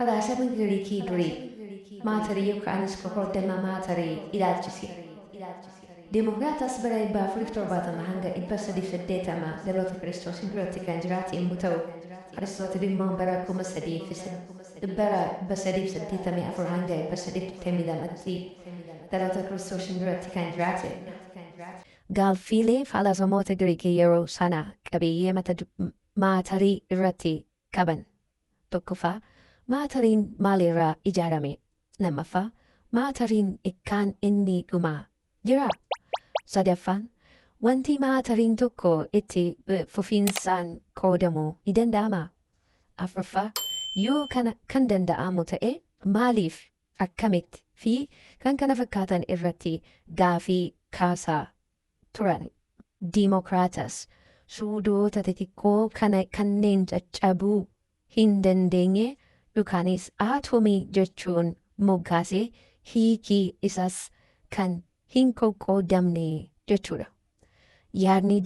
Falaasama Giriikii durii maatarii yookaanis kokoordama maatarii ilaalchisi. Dimokraatas bara 470 hanga 380 dhaloota Kiristoos duratti kan jiraate yommuu ta'u, Aristootil immoo bara 384 hanga 322tti dhaloota Kiristoos duratti kan jiraate. Gaaffiilee falaasamoota Giriikii yeroo sana qabiyyee maatarii irratti qaban. Tokkoffaa, maatariin maalirraa ijaarame? Lammaffaa, maatariin ikkaan inni dhumaa jira? Sadaffaan, wanti maatariin tokko itti fufiinsaan qoodamuu ni danda'amaa? Afuraffaa, yoo kan danda'amu ta'e maaliif, akkamitti fi kan kana fakkaatan irratti gaaffii kaasaa turan. Dimokraatas suudoota xixiqqoo kanneen caccabuu hin dandeenye yookaanis aatomii jechuun moggaasee hiikii isaas kan hin qoqqoodamne jechuudha. Yaadni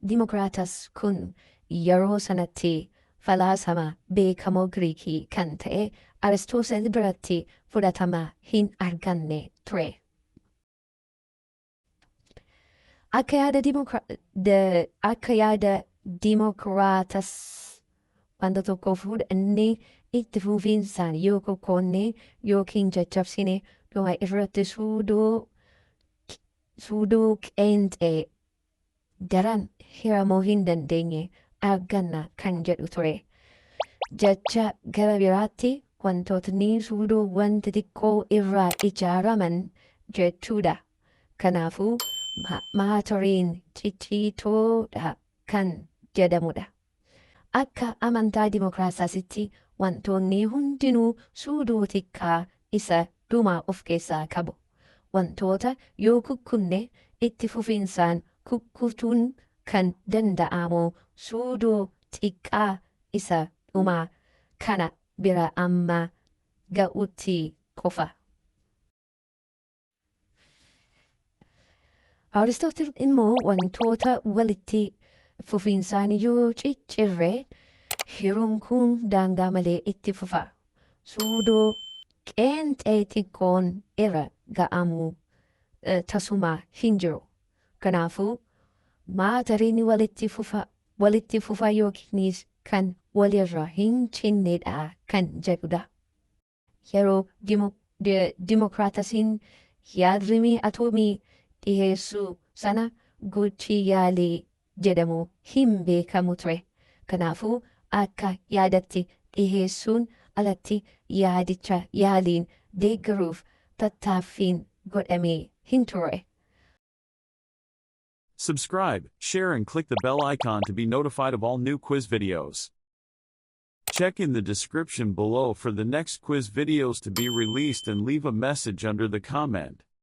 Dimokraatas kun yeroo sanatti falaasama beekamoo Giriikii kan ta'e Aristootil biratti fudhatama hin arganne ture. Akka yaada Dimokraatas wanta tokko fuudhannee itti fufiinsaan yoo qoqqoodne yookiin caccabsine dhuma irratti suudoo qeenxee daran hiramuu hin dandeenye arganna kan jedhu ture. Jecha gara biraatti wantootni suudoowwan xixiqqoo irraa ijaaraman jechuudha. Kanaafuu maatariin ciccitoodha kan jedhamudha. Akka amantaa Dimokraatasitti wantoonni hundinuu suudoo xiqqaa isa dhumaa of keessaa qabu. Wantoota yoo kukkunne itti fufiinsaan kukkutuun kan danda'amu suudoo xiqqaa isa dhumaa kana bira amma ga'utti qofa. Aristotle immoo wantoota walitti fufiinsaan yoo ciccirre hiruun kun daangaa malee itti fufa. Suudoo qeenxee xiqqoon irra ga'amu tasuma hin jiru. Kanaafuu maatariin walitti fufa yookiinis kan walirra hin cinnedha kan jedhudha. Yeroo Dimokraatasiin yaadrimii atomii dhiheessuu sana gochi yaalii jedhamu hin beekamu ture. Kanaafuu akka yaadatti dhiheessuun alatti yaadicha yaaliin deeggaruuf tattaaffiin godhamee hin turre. Subscribe, share and click the bell icon to be notified of all new quiz videos. Check in the description below for the next quiz videos to be released and leave a message under the comment.